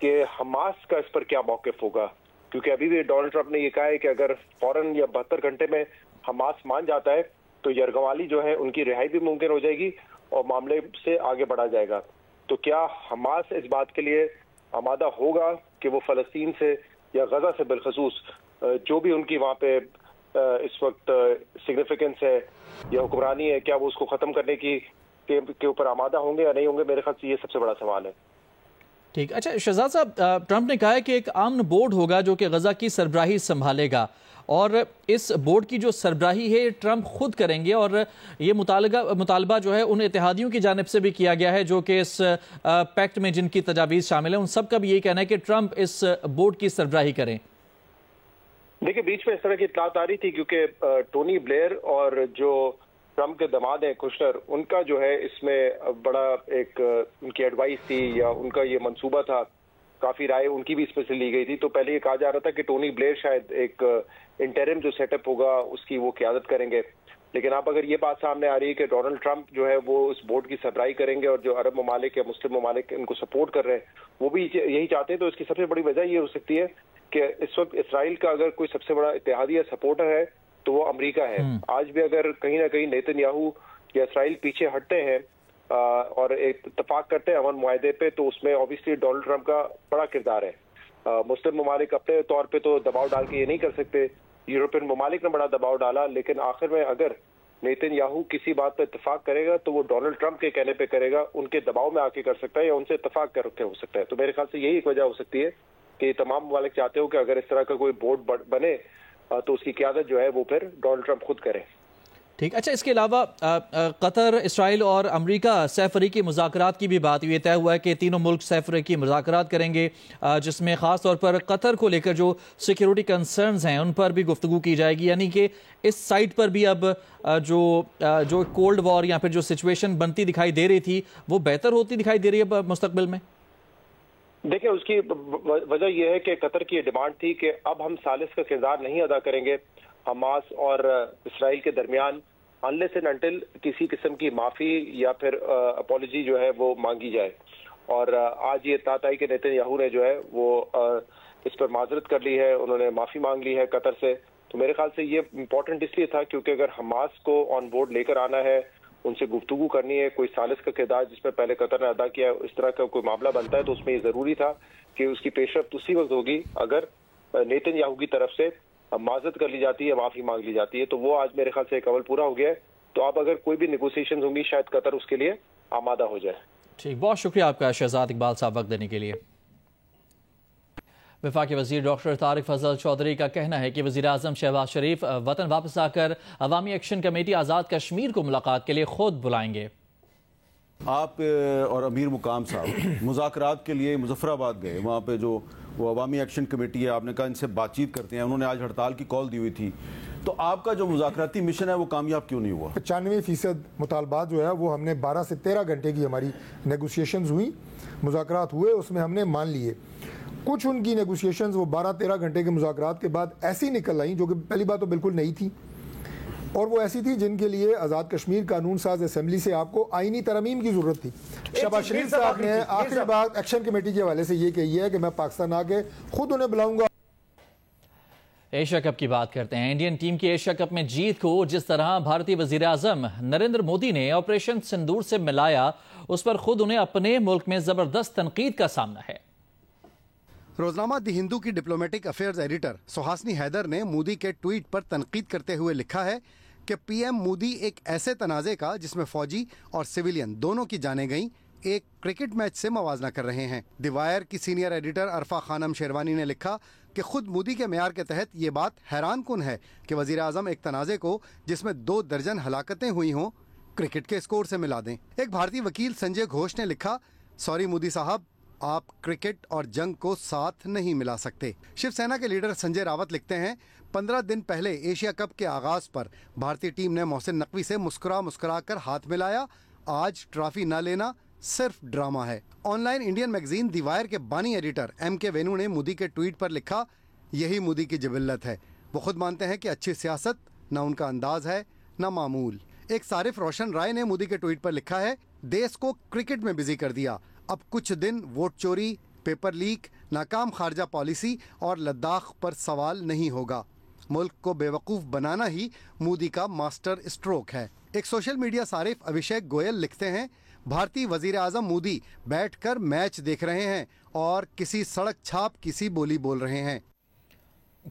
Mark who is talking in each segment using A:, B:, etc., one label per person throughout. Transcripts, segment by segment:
A: کہ حماس کا اس پر کیا موقف ہوگا، کیونکہ ابھی بھی ڈونلڈ ٹرمپ نے یہ کہا ہے کہ اگر فوراً یا 72 گھنٹے میں حماس مان جاتا ہے تو یرغمالی جو ہے ان کی رہائی بھی ممکن ہو جائے گی اور معاملے سے آگے بڑھا جائے گا. تو کیا حماس اس بات کے لیے آمادہ ہوگا کہ وہ فلسطین سے یا غزہ سے بالخصوص جو بھی ان کی وہاں پہ اس وقت سگنیفیکنس ہے یا حکمرانی ہے، کیا وہ اس کو ختم کرنے کے اوپر آمادہ ہوں گے یا نہیں ہوں گے؟ میرے خیال سے یہ سب سے بڑا سوال ہے.
B: ٹھیک. اچھا شہزاد صاحب، ٹرمپ نے کہا ہے کہ ایک امن بورڈ ہوگا جو کہ غزہ کی سربراہی سنبھالے گا، اور اس بورڈ کی جو سربراہی ہے ٹرمپ خود کریں گے، اور یہ مطالبہ جو ہے ان اتحادیوں کی جانب سے بھی کیا گیا ہے جو کہ اس پیکٹ میں جن کی تجاویز شامل ہیں، ان سب کا بھی یہی کہنا ہے کہ ٹرمپ اس بورڈ کی سربراہی کریں.
A: دیکھیں بیچ میں اس طرح کی اطلاعات آ رہی تھی کیونکہ ٹونی بلیئر اور جو ٹرمپ کے دماد ہیں کشنر، ان کا جو ہے اس میں بڑا ایک ان کی ایڈوائس تھی یا ان کا یہ منصوبہ تھا، کافی رائے ان کی بھی اس میں سے لی گئی تھی. تو پہلے یہ کہا جا رہا تھا کہ ٹونی بلیئر شاید ایک انٹرم جو سیٹ اپ ہوگا اس کی وہ قیادت کریں گے، لیکن اب اگر یہ بات سامنے آ رہی ہے کہ ڈونلڈ ٹرمپ جو ہے وہ اس بورڈ کی سربراہی کریں گے اور جو عرب ممالک یا مسلم ممالک ان کو سپورٹ کر رہے ہیں وہ بھی یہی چاہتے ہیں، تو اس کی سب سے بڑی وجہ یہ ہو سکتی ہے کہ اس وقت اسرائیل کا اگر کوئی سب سے بڑا اتحادی یا سپورٹر ہے تو وہ امریکہ ہے. آج بھی اگر کہیں نہ کہیں نیتن یاہو یا اسرائیل پیچھے ہٹتے ہیں اور اتفاق کرتے ہیں امن معاہدے پہ، تو اس میں اوبیسلی ڈونلڈ ٹرمپ کا بڑا کردار ہے. مسلم ممالک اپنے طور پہ تو دباؤ ڈال کے یہ نہیں کر سکتے، یورپین ممالک نے بڑا دباؤ ڈالا، لیکن آخر میں اگر نیتن یاہو کسی بات پہ اتفاق کرے گا تو وہ ڈونلڈ ٹرمپ کے کہنے پہ کرے گا، ان کے دباؤ میں آ کے کر سکتا ہے یا ان سے اتفاق کر کے ہو سکتا ہے. تو میرے خیال سے یہی ایک وجہ ہو سکتی ہے کہ یہ تمام ممالک چاہتے ہو کہ اگر اس طرح کا کوئی بورڈ بنے تو اس کی قیادت جو ہے وہ پھر ڈونلڈ ٹرمپ خود کرے.
B: ٹھیک. اچھا اس کے علاوہ قطر، اسرائیل اور امریکہ سہ فریقی مذاکرات کی بھی بات ہوئی. طے ہوا ہے کہ تینوں ملک سہ فریقی مذاکرات کریں گے، جس میں خاص طور پر قطر کو لے کر جو سیکیورٹی کنسرنز ہیں ان پر بھی گفتگو کی جائے گی، یعنی کہ اس سائٹ پر بھی اب جو کولڈ وار یا پھر جو سچویشن بنتی دکھائی دے رہی تھی وہ بہتر ہوتی دکھائی دے رہی ہے اب مستقبل میں.
A: دیکھیں اس کی وجہ یہ ہے کہ قطر کی یہ ڈیمانڈ تھی کہ اب ہم ثالث کا کردار نہیں ادا کریں گے حماس اور اسرائیل کے درمیان انلیس اینڈ انٹل کسی قسم کی معافی یا پھر اپولوجی جو ہے وہ مانگی جائے. اور آج یہ اطلاع آئی کہ نیتن یاہو نے جو ہے وہ اس پر معذرت کر لی ہے، انہوں نے معافی مانگ لی ہے قطر سے. تو میرے خیال سے یہ امپورٹنٹ اس لیے تھا کیونکہ اگر حماس کو آن بورڈ لے کر آنا ہے، ان سے گفتگو کرنی ہے، کوئی ثالث کا کردار جس میں پہلے قطر نے ادا کیا اس طرح کا کوئی معاملہ بنتا ہے، تو اس میں یہ ضروری تھا کہ اس کی پیش رفت اسی وقت ہوگی اگر نیتن یاہو کی طرف سے معذرت کر لی جاتی ہے، معافی مانگ لی جاتی ہے. تو وہ آج میرے خیال سے ایک عمل پورا ہو گیا ہے. تو اب اگر کوئی بھی نیگوسیشنز ہوں گی شاید قطر اس کے لیے آمادہ ہو جائے.
B: ٹھیک، بہت شکریہ آپ کا شہزاد اقبال صاحب وقت دینے کے لیے. وفاقی وزیر ڈاکٹر طارق فضل چودھری کا کہنا ہے کہ وزیر اعظم شہباز شریف وطن واپس آ کر عوامی ایکشن کمیٹی آزاد کشمیر کو ملاقات کے لیے خود بلائیں گے.
C: آپ اور امیر مقام صاحب مذاکرات کے لیے مظفر آباد گئے، وہاں پہ جو وہ عوامی ایکشن کمیٹی ہے، آپ نے کہا ان سے بات چیت کرتے ہیں، انہوں نے آج ہڑتال کی کال دی ہوئی تھی، تو آپ کا جو مذاکراتی مشن ہے وہ کامیاب کیوں نہیں ہوا؟
D: 95% مطالبات جو ہے وہ ہم نے 12 سے 13 گھنٹے کی ہماری نیگوسیشنز ہوئی، مذاکرات ہوئے، اس میں ہم نے مان لیے. کچھ ان کی نیگوسیشنز وہ 12-13 گھنٹے کے مذاکرات کے بعد ایسی نکل آئیں جو کہ پہلی بات تو بالکل نہیں تھی، اور وہ ایسی تھی جن کے لیے آزاد کشمیر قانون ساز اسمبلی سے آپ کو آئینی ترمیم کی ضرورت تھی. شہباز شریف صاحب نے آخری بات ایکشن کمیٹی کے حوالے سے یہ کہی ہے کہ میں پاکستان آ کے خود انہیں بلاؤں گا.
B: ایشیا کپ کی بات کرتے ہیں. انڈین ٹیم کی ایشیا کپ میں جیت کو جس طرح بھارتی وزیر اعظم نریندر مودی نے آپریشن سندور سے ملایا، اس پر خود انہیں اپنے ملک میں زبردست تنقید کا سامنا ہے.
E: روزنامہ دی ہندو کی ڈپلومیٹک افیئرز ایڈیٹر سہاسنی حیدر نے مودی کے ٹویٹ پر تنقید کرتے ہوئے لکھا ہے کہ پی ایم مودی ایک ایسے تنازع کا جس میں فوجی اور سویلین دونوں کی جانیں گئیں ایک کرکٹ میچ سے موازنہ کر رہے ہیں. دی وائر کی سینئر ایڈیٹر عرفہ خانم شیروانی نے لکھا کہ خود مودی کے معیار کے تحت یہ بات حیران کن ہے کہ وزیر اعظم ایک تنازع کو جس میں 2 درجن ہلاکتیں ہوئی ہوں کرکٹ کے اسکور سے ملا دیں. ایک بھارتی وکیل سنجے گھوش نے لکھا، سوری مودی صاحب، آپ کرکٹ اور جنگ کو ساتھ نہیں ملا سکتے. شیو سینا کے لیڈر سنجے راوت لکھتے ہیں، 15 دن پہلے ایشیا کپ کے آغاز پر بھارتی ٹیم نے محسن نقوی سے مسکرا کر ہاتھ ملایا. آج ٹرافی نہ لینا صرف ڈرامہ ہے. On line Indian magazine the wire کے بانی ایڈیٹر ایم کے وینو نے مودی کے ٹویٹ پر لکھا، یہی مودی کی جبلت ہے. وہ خود مانتے ہیں کہ اچھی سیاست نہ ان کا انداز ہے نہ معمول. ایک صارف روشن رائے نے مودی کے ٹویٹ پر لکھا ہے، دیس کو کرکٹ میں بزی کر دیا، اب کچھ دن ووٹ چوری، پیپر لیک، ناکام خارجہ پالیسی اور لداخ پر سوال نہیں ہوگا۔ ملک کو بیوقوف بنانا ہی مودی کا ماسٹر اسٹروک ہے۔ ایک سوشل میڈیا صارف ابھیشیک گوئل لکھتے ہیں، بھارتی وزیر اعظم مودی بیٹھ کر میچ دیکھ رہے ہیں اور کسی سڑک چھاپ کسی بولی بول رہے ہیں۔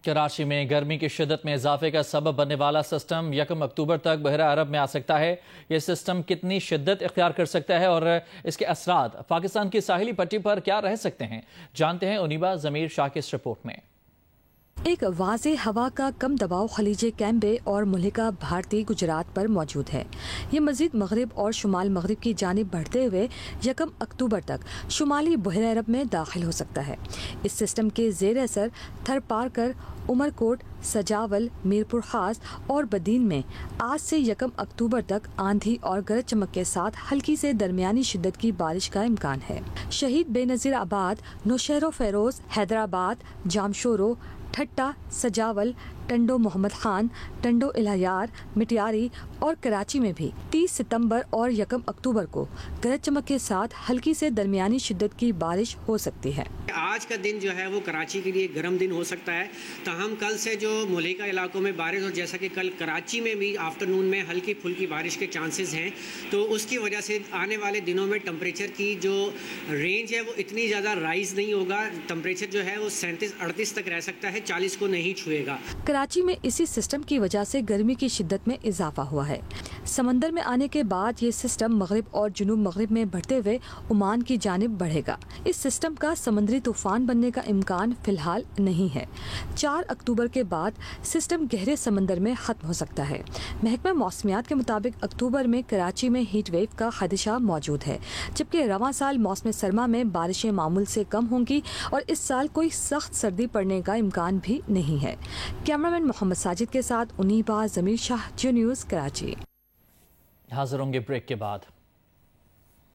B: کراچی میں گرمی کی شدت میں اضافے کا سبب بننے والا سسٹم 1 اکتوبر تک بحیرہ عرب میں آ سکتا ہے۔ یہ سسٹم کتنی شدت اختیار کر سکتا ہے اور اس کے اثرات پاکستان کی ساحلی پٹی پر کیا رہ سکتے ہیں، جانتے ہیں انیبا ضمیر شاہ کی اس رپورٹ میں۔
F: ایک واضح ہوا کا کم دباؤ خلیج کیمبے اور ملکہ بھارتی گجرات پر موجود ہے۔ یہ مزید مغرب اور شمال مغرب کی جانب بڑھتے ہوئے 1 اکتوبر تک شمالی بحیرہ عرب میں داخل ہو سکتا ہے۔ اس سسٹم کے زیر اثر تھر پارکر، عمرکوٹ، سجاول، میرپور خاص اور بدین میں آج سے 1 اکتوبر تک آندھی اور گرج چمک کے ساتھ ہلکی سے درمیانی شدت کی بارش کا امکان ہے۔ شہید بے نظیر آباد، نوشہر و فیروز، حیدرآباد، جامشورو، ٹھٹا، سجاول، ٹنڈو محمد خان، ٹنڈو الہیار، مٹیاری اور کراچی میں بھی 30 ستمبر اور 1 اکتوبر کو گرج چمک کے ساتھ ہلکی سے درمیانی شدت کی بارش ہو سکتی ہے۔
G: آج کا دن جو ہے وہ کراچی کے لیے گرم دن ہو سکتا ہے، تاہم کل سے جو ملکہ علاقوں میں بارش ہو، جیسا کہ کل کراچی میں بھی آفٹرنون میں ہلکی پھلکی بارش کے چانسز ہیں، تو اس کی وجہ سے آنے والے دنوں میں ٹمپریچر کی جو رینج ہے وہ اتنی زیادہ رائز نہیں ہوگا۔ ٹمپریچر جو ہے وہ 37-38 تک رہ سکتا ہے، 40 کو نہیں چھوئے گا۔
F: کراچی میں اسی سسٹم کی وجہ سے گرمی کی شدت میں اضافہ ہوا ہے۔ سمندر میں آنے کے بعد یہ سسٹم مغرب اور جنوب مغرب میں بڑھتے ہوئے عمان کی جانب بڑھے گا۔ اس سسٹم کا سمندری طوفان بننے کا امکان فی الحال نہیں ہے۔ 4 اکتوبر کے بعد سسٹم گہرے سمندر میں ختم ہو سکتا ہے۔ محکمہ موسمیات کے مطابق اکتوبر میں کراچی میں ہیٹ ویو کا خدشہ موجود ہے، جبکہ رواں سال موسم سرما میں بارشیں معمول سے کم ہوں گی اور اس سال کوئی سخت سردی پڑنے کا امکان بھی نہیں ہے۔ کیمرامین محمد ساجد کے ساتھ انیبا ضمیر شاہ، جیو نیوز، کراچی۔
B: حاضر ہوں گے بریک کے بعد۔